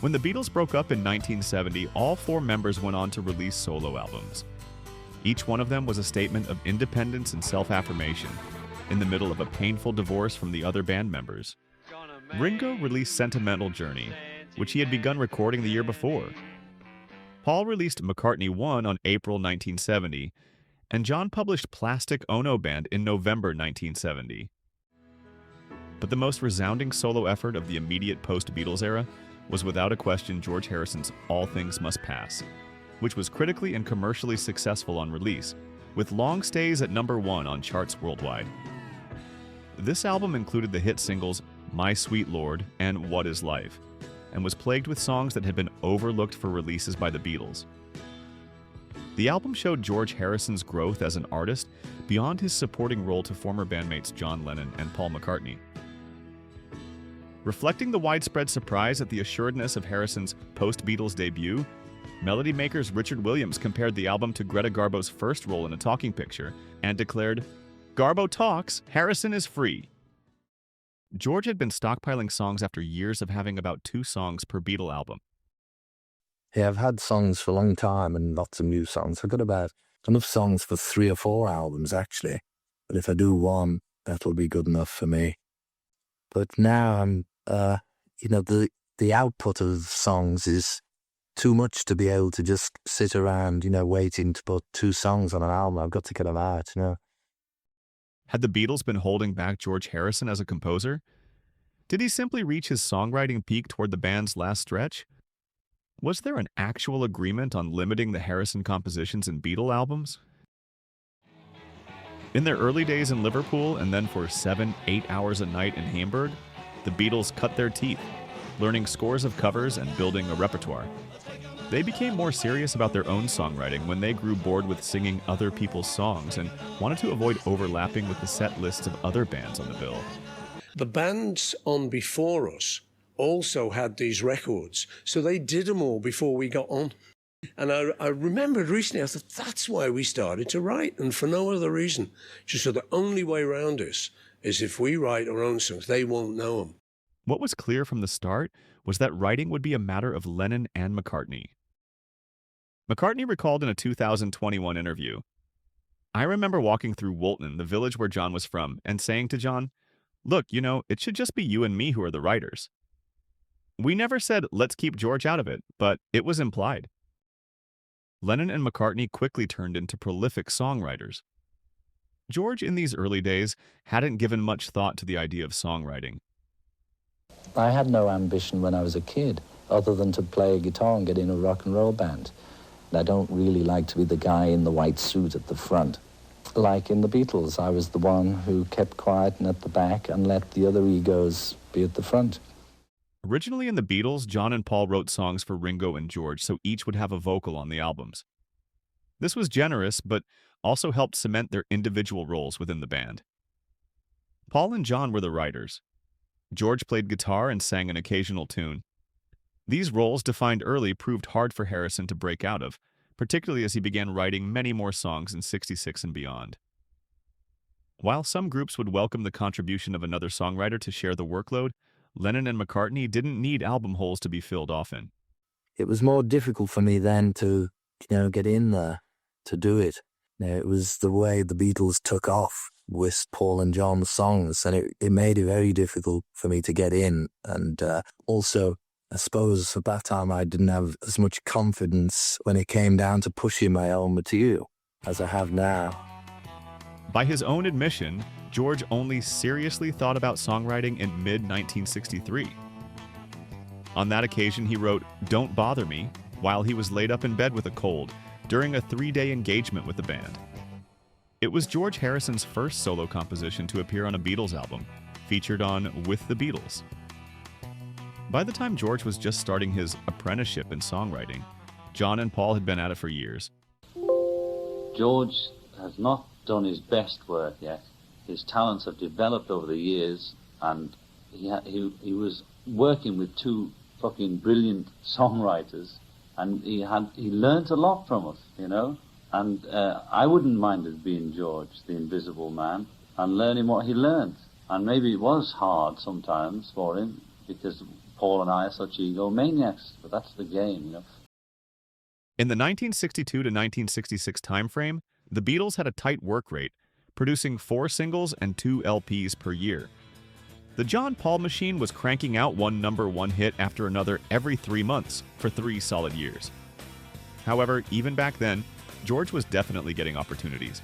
When the Beatles broke up in 1970, all four members went on to release solo albums. Each one of them was a statement of independence and self-affirmation, in the middle of a painful divorce from the other band members. Ringo released Sentimental Journey, which he had begun recording the year before. Paul released McCartney 1 on April 1970, and John published Plastic Ono Band in November 1970. But the most resounding solo effort of the immediate post-Beatles era was without a question George Harrison's All Things Must Pass, which was critically and commercially successful on release, with long stays at #1 on charts worldwide. This album included the hit singles My Sweet Lord and What Is Life, and was plagued with songs that had been overlooked for releases by the Beatles. The album showed George Harrison's growth as an artist beyond his supporting role to former bandmates John Lennon and Paul McCartney. Reflecting the widespread surprise at the assuredness of Harrison's post-Beatles debut, melody makers Richard Williams compared the album to Greta Garbo's first role in a talking picture and declared, "Garbo talks, Harrison is free." George had been stockpiling songs after years of having about 2 songs per Beatle album. Yeah, I've had songs for a long time and lots of new songs. I've got about enough songs for 3 or 4 albums, actually. But if I do one, that'll be good enough for me. But now I'm, the output of songs is too much to be able to just sit around, waiting to put 2 songs on an album. I've got to get them out, Had the Beatles been holding back George Harrison as a composer? Did he simply reach his songwriting peak toward the band's last stretch? Was there an actual agreement on limiting the Harrison compositions in Beatle albums? In their early days in Liverpool and then for 7-8 hours a night in Hamburg, the Beatles cut their teeth, learning scores of covers and building a repertoire. They became more serious about their own songwriting when they grew bored with singing other people's songs and wanted to avoid overlapping with the set lists of other bands on the bill. The bands on before us also had these records, so they did them all before we got on. And I remembered recently, I thought, that's why we started to write, and for no other reason. Just so the only way around this is if we write our own songs, they won't know them. What was clear from the start was that writing would be a matter of Lennon and McCartney. McCartney recalled in a 2021 interview, "I remember walking through Woolton, the village where John was from, and saying to John, 'Look, it should just be you and me who are the writers.' We never said, 'Let's keep George out of it,' but it was implied." Lennon and McCartney quickly turned into prolific songwriters. George, in these early days, hadn't given much thought to the idea of songwriting. I had no ambition when I was a kid, other than to play a guitar and get in a rock and roll band. And I don't really like to be the guy in the white suit at the front. Like in the Beatles, I was the one who kept quiet and at the back and let the other egos be at the front. Originally in the Beatles, John and Paul wrote songs for Ringo and George, so each would have a vocal on the albums. This was generous, but also helped cement their individual roles within the band. Paul and John were the writers. George played guitar and sang an occasional tune. These roles, defined early, proved hard for Harrison to break out of, particularly as he began writing many more songs in '66 and beyond. While some groups would welcome the contribution of another songwriter to share the workload, Lennon and McCartney didn't need album holes to be filled often. It was more difficult for me then to, get in there, to do it. It was the way the Beatles took off with Paul and John's songs, and it made it very difficult for me to get in. And also, I suppose at that time I didn't have as much confidence when it came down to pushing my own material as I have now. By his own admission, George only seriously thought about songwriting in mid-1963. On that occasion, he wrote "Don't Bother Me" while he was laid up in bed with a cold during a 3-day engagement with the band. It was George Harrison's first solo composition to appear on a Beatles album, featured on With the Beatles. By the time George was just starting his apprenticeship in songwriting, John and Paul had been at it for years. George has not done his best work yet. His talents have developed over the years, and he was working with 2 fucking brilliant songwriters, and he learnt a lot from us, and I wouldn't mind it being George, the Invisible Man, and learning what he learnt. And maybe it was hard sometimes for him, because Paul and I are such egomaniacs, but that's the game, you know. In the 1962 to 1966 timeframe, the Beatles had a tight work rate, producing 4 singles and 2 LPs per year. The John Paul machine was cranking out one #1 hit after another every 3 months for 3 solid years. However, even back then, George was definitely getting opportunities.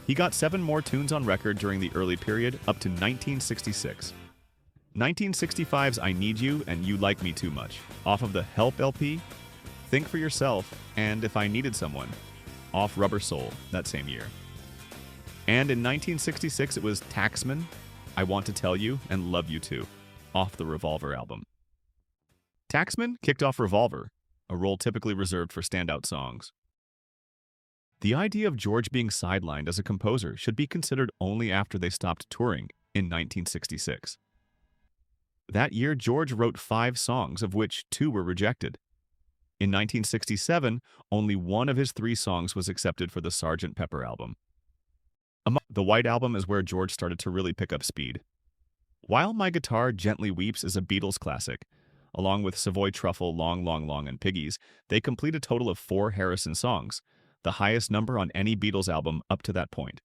He got 7 more tunes on record during the early period up to 1966. 1965's I Need You and You Like Me Too Much, off of the Help LP, Think for Yourself, and If I Needed Someone, off Rubber Soul that same year. And in 1966 it was Taxman, I Want to Tell You, and Love You Too, off the Revolver album. Taxman kicked off Revolver, a role typically reserved for standout songs. The idea of George being sidelined as a composer should be considered only after they stopped touring in 1966. That year, George wrote 5 songs, of which 2 were rejected. In 1967, only 1 of his 3 songs was accepted for the Sgt. Pepper album. The White Album is where George started to really pick up speed. While My Guitar Gently Weeps is a Beatles classic, along with Savoy Truffle, Long, Long, Long, and Piggies, they complete a total of 4 Harrison songs, the highest number on any Beatles album up to that point.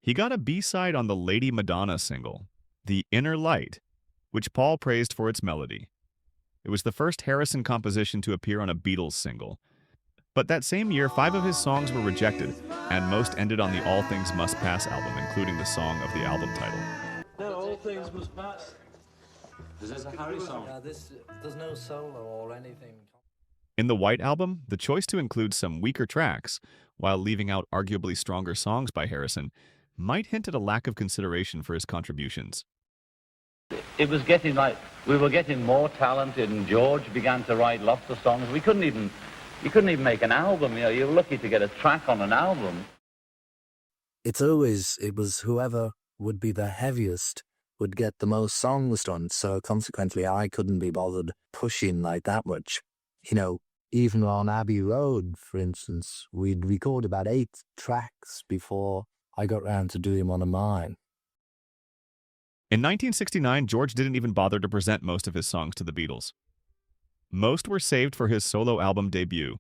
He got a B-side on the Lady Madonna single, The Inner Light, which Paul praised for its melody. It was the first Harrison composition to appear on a Beatles single. But that same year, 5 of his songs were rejected, and most ended on the All Things Must Pass album, including the song of the album title. No, All Things Must Pass. Is this a Harry song? There's no solo or anything. In the White Album, the choice to include some weaker tracks, while leaving out arguably stronger songs by Harrison, might hint at a lack of consideration for his contributions. It was getting like, we were getting more talented, and George began to write lots of songs. You couldn't even make an album, you know, you were lucky to get a track on an album. It was whoever would be the heaviest would get the most songs done, so consequently I couldn't be bothered pushing like that much. You know, even on Abbey Road, for instance, we'd record about 8 tracks before I got round to doing one of mine. In 1969, George didn't even bother to present most of his songs to the Beatles. Most were saved for his solo album debut.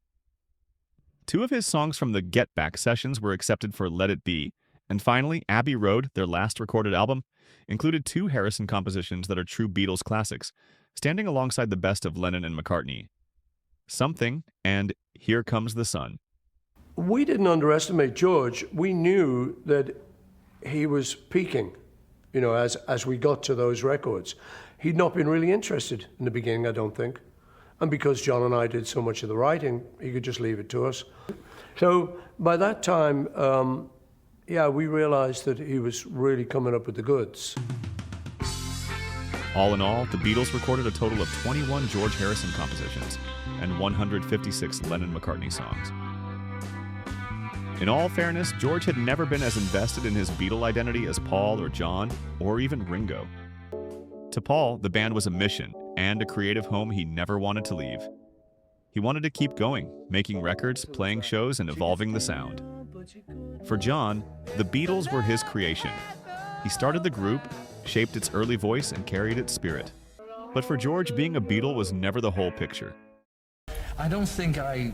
2 of his songs from the Get Back sessions were accepted for Let It Be, and finally, Abbey Road, their last recorded album, included 2 Harrison compositions that are true Beatles classics, standing alongside the best of Lennon and McCartney, Something and Here Comes the Sun. We didn't underestimate George. We knew that he was peaking, you know, as we got to those records. He'd not been really interested in the beginning, I don't think. And because John and I did so much of the writing, he could just leave it to us. So by that time, we realized that he was really coming up with the goods. All in all, the Beatles recorded a total of 21 George Harrison compositions and 156 Lennon McCartney songs. In all fairness, George had never been as invested in his Beatle identity as Paul or John, or even Ringo. To Paul, the band was a mission and a creative home he never wanted to leave. He wanted to keep going, making records, playing shows, and evolving the sound. For John, the Beatles were his creation. He started the group, shaped its early voice, and carried its spirit. But for George, being a Beatle was never the whole picture. I don't think I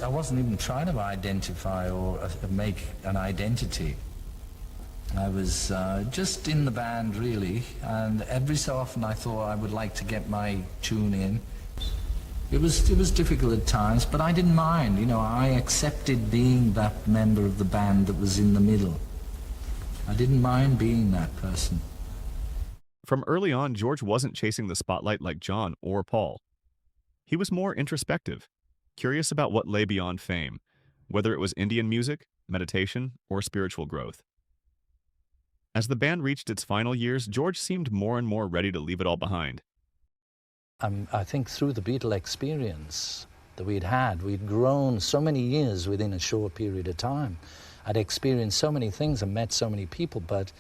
wasn't even trying to identify or make an identity. I was just in the band, really, and every so often I thought I would like to get my tune in. It was difficult at times, but I didn't mind. You know, I accepted being that member of the band that was in the middle. I didn't mind being that person. From early on, George wasn't chasing the spotlight like John or Paul. He was more introspective, curious about what lay beyond fame, whether it was Indian music, meditation, or spiritual growth. As the band reached its final years, George seemed more and more ready to leave it all behind. I think through the Beatle experience that we'd grown so many years within a short period of time. I'd experienced so many things and met so many people, but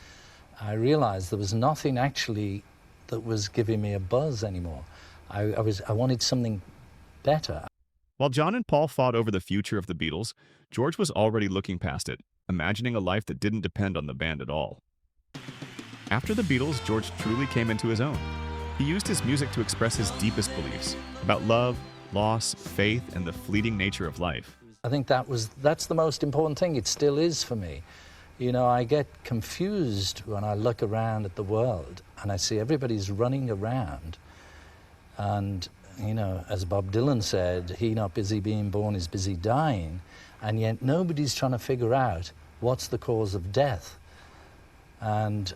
I realized there was nothing actually that was giving me a buzz anymore. I wanted something better. While John and Paul fought over the future of the Beatles, George was already looking past it, imagining a life that didn't depend on the band at all. After the Beatles, George truly came into his own. He used his music to express his deepest beliefs about love, loss, faith, and the fleeting nature of life. I think that's the most important thing. It still is for me. You know, I get confused when I look around at the world and I see everybody's running around and, you know, as Bob Dylan said, he not busy being born is busy dying, and yet nobody's trying to figure out what's the cause of death and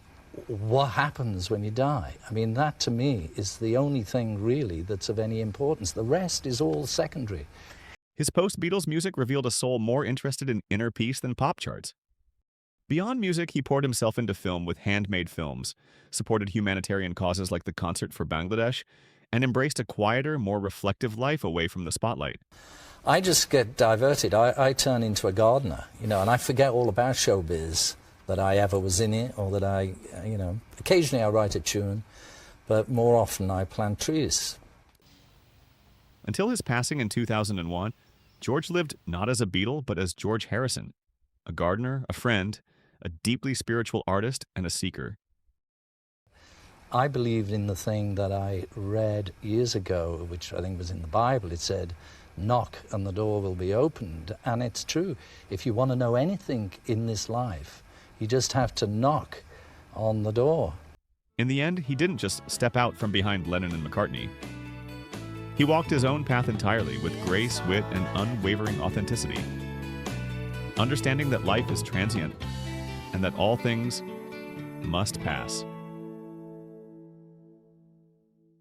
what happens when you die. I mean, that to me is the only thing really that's of any importance. The rest is all secondary. His post-Beatles music revealed a soul more interested in inner peace than pop charts. Beyond music, he poured himself into film with handmade films, supported humanitarian causes like the Concert for Bangladesh, and embraced a quieter, more reflective life away from the spotlight. I just get diverted. I turn into a gardener, you know, and I forget all about showbiz, that I ever was in it, or that I, you know, occasionally I write a tune, but more often I plant trees. Until his passing in 2001, George lived not as a Beatle, but as George Harrison, a gardener, a friend, a deeply spiritual artist, and a seeker. I believed in the thing that I read years ago, which I think was in the Bible. It said, knock and the door will be opened. And it's true. If you want to know anything in this life, you just have to knock on the door. In the end, he didn't just step out from behind Lennon and McCartney. He walked his own path entirely with grace, wit, and unwavering authenticity, understanding that life is transient and that all things must pass.